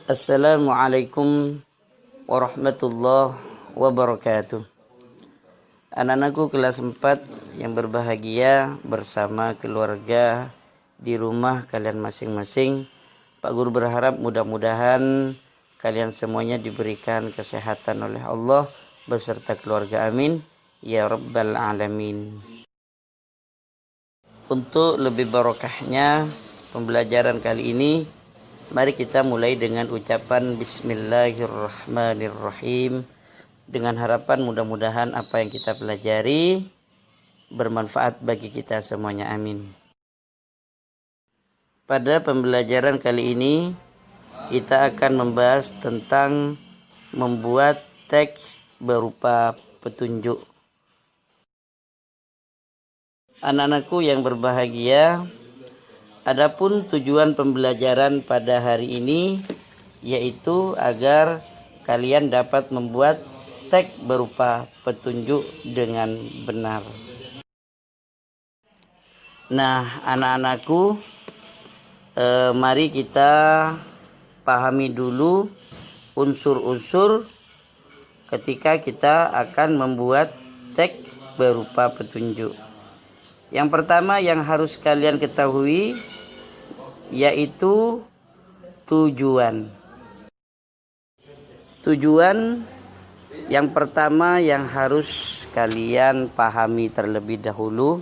Assalamualaikum warahmatullahi wabarakatuh. Anak-anakku kelas 4 yang berbahagia bersama keluarga di rumah kalian masing-masing. Pak Guru berharap mudah-mudahan kalian semuanya diberikan kesehatan oleh Allah beserta keluarga, amin ya rabbal alamin. Untuk lebih barokahnya pembelajaran kali ini, mari kita mulai dengan ucapan Bismillahirrahmanirrahim, dengan harapan mudah-mudahan apa yang kita pelajari bermanfaat bagi kita semuanya, amin. Pada pembelajaran kali ini kita akan membahas tentang membuat teks berupa petunjuk. Anak-anakku yang berbahagia, adapun tujuan pembelajaran pada hari ini yaitu agar kalian dapat membuat teks berupa petunjuk dengan benar. Nah, anak-anakku, mari kita pahami dulu unsur-unsur ketika kita akan membuat teks berupa petunjuk. Yang pertama yang harus kalian ketahui yaitu tujuan. Tujuan yang pertama yang harus kalian pahami terlebih dahulu.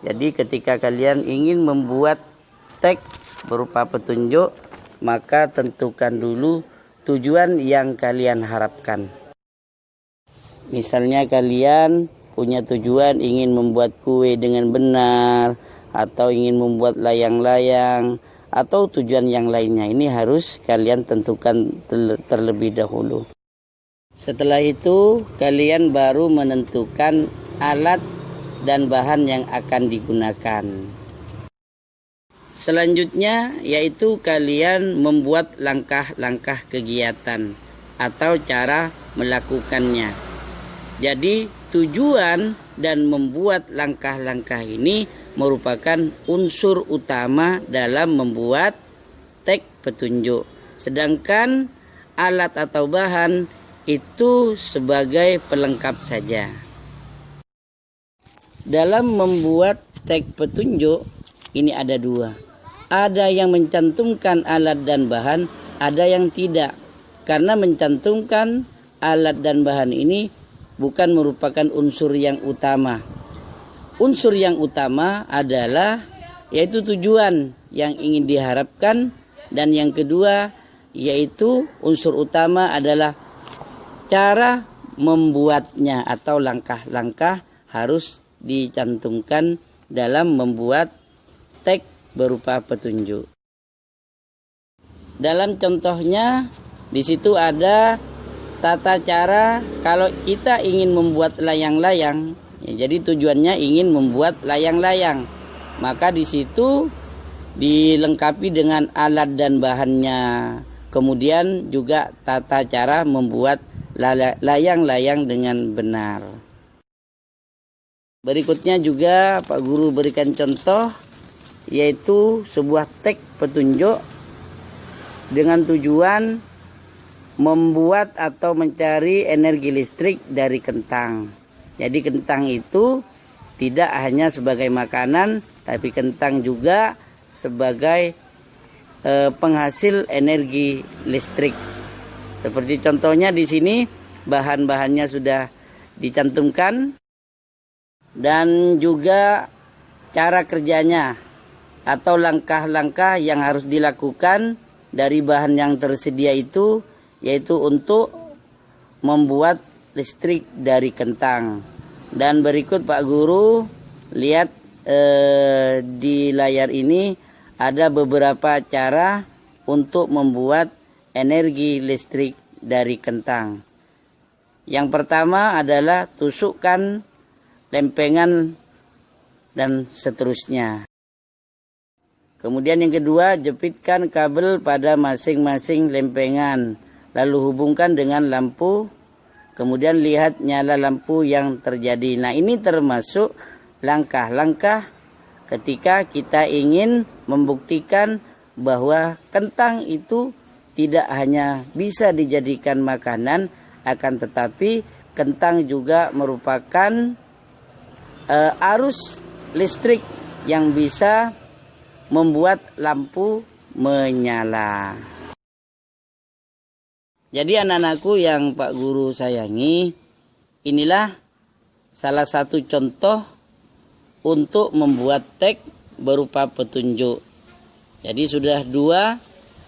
Jadi ketika kalian ingin membuat teks berupa petunjuk, maka tentukan dulu tujuan yang kalian harapkan. Misalnya kalian punya tujuan ingin membuat kue dengan benar, atau ingin membuat layang-layang, atau tujuan yang lainnya. Ini harus kalian tentukan terlebih dahulu. Setelah itu kalian baru menentukan alat dan bahan yang akan digunakan. Selanjutnya yaitu kalian membuat langkah-langkah kegiatan atau cara melakukannya. Jadi tujuan dan membuat langkah-langkah ini merupakan unsur utama dalam membuat teks petunjuk. Sedangkan alat atau bahan itu sebagai pelengkap saja. Dalam membuat teks petunjuk ini ada dua. Ada yang mencantumkan alat dan bahan, ada yang tidak. Karena mencantumkan alat dan bahan ini bukan merupakan unsur yang utama. Unsur yang utama adalah yaitu tujuan yang ingin diharapkan, dan yang kedua yaitu unsur utama adalah cara membuatnya atau langkah-langkah harus dicantumkan dalam membuat teks berupa petunjuk. Dalam contohnya di situ ada tata cara kalau kita ingin membuat layang-layang, ya, jadi tujuannya ingin membuat layang-layang, maka di situ dilengkapi dengan alat dan bahannya. Kemudian juga tata cara membuat layang-layang dengan benar. Berikutnya juga Pak Guru berikan contoh, yaitu sebuah teks petunjuk dengan tujuan membuat atau mencari energi listrik dari kentang. Jadi kentang itu tidak hanya sebagai makanan, tapi kentang juga sebagai penghasil energi listrik. Seperti contohnya di sini bahan-bahannya sudah dicantumkan dan juga cara kerjanya atau langkah-langkah yang harus dilakukan dari bahan yang tersedia itu, yaitu untuk membuat listrik dari kentang. Dan berikut Pak Guru lihat di layar ini ada beberapa cara untuk membuat energi listrik dari kentang. Yang pertama adalah tusukkan lempengan dan seterusnya. Kemudian yang kedua, jepitkan kabel pada masing-masing lempengan, lalu hubungkan dengan lampu, kemudian lihat nyala lampu yang terjadi. Nah, ini termasuk langkah-langkah ketika kita ingin membuktikan bahwa kentang itu tidak hanya bisa dijadikan makanan, akan tetapi kentang juga merupakan arus listrik yang bisa membuat lampu menyala. Jadi anak-anakku yang Pak Guru sayangi, inilah salah satu contoh untuk membuat teks berupa petunjuk. Jadi sudah dua.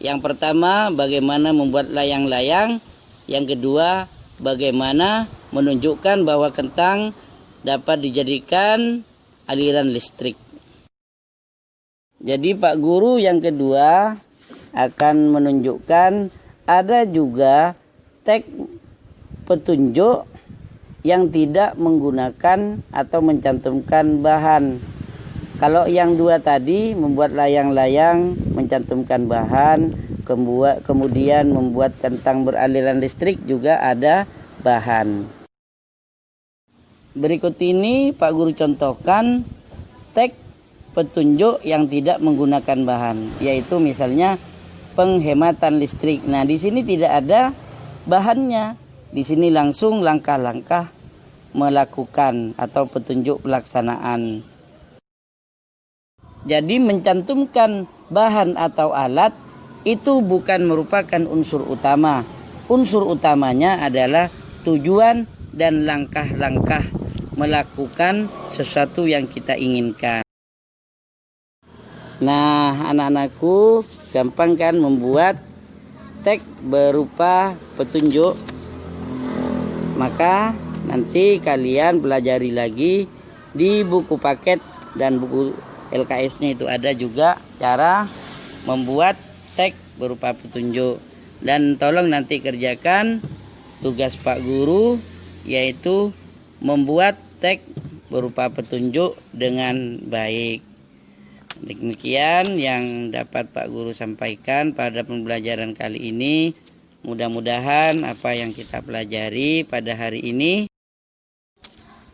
Yang pertama bagaimana membuat layang-layang. Yang kedua bagaimana menunjukkan bahwa kentang dapat dijadikan aliran listrik. Jadi Pak Guru yang kedua akan menunjukkan ada juga teks petunjuk yang tidak menggunakan atau mencantumkan bahan. Kalau yang dua tadi membuat layang-layang, mencantumkan bahan, kemudian membuat kentang beraliran listrik juga ada bahan. Berikut ini Pak Guru contohkan teks petunjuk yang tidak menggunakan bahan, yaitu misalnya penghematan listrik. Nah, di sini tidak ada bahannya. Di sini langsung langkah-langkah melakukan atau petunjuk pelaksanaan. Jadi mencantumkan bahan atau alat itu bukan merupakan unsur utama. Unsur utamanya adalah tujuan dan langkah-langkah melakukan sesuatu yang kita inginkan. Nah, anak-anakku, gampang kan membuat teks berupa petunjuk? Maka nanti kalian pelajari lagi di buku paket dan buku LKS-nya itu ada juga cara membuat teks berupa petunjuk. Dan tolong nanti kerjakan tugas Pak Guru, yaitu membuat teks berupa petunjuk dengan baik. Demikian yang dapat Pak Guru sampaikan pada pembelajaran kali ini. Mudah-mudahan apa yang kita pelajari pada hari ini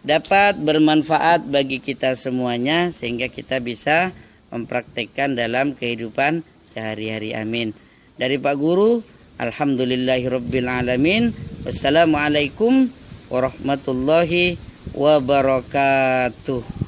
dapat bermanfaat bagi kita semuanya, sehingga kita bisa mempraktekkan dalam kehidupan sehari-hari. Amin. Dari Pak Guru, alhamdulillahirabbil alamin. Wassalamualaikum warahmatullahi wabarakatuh.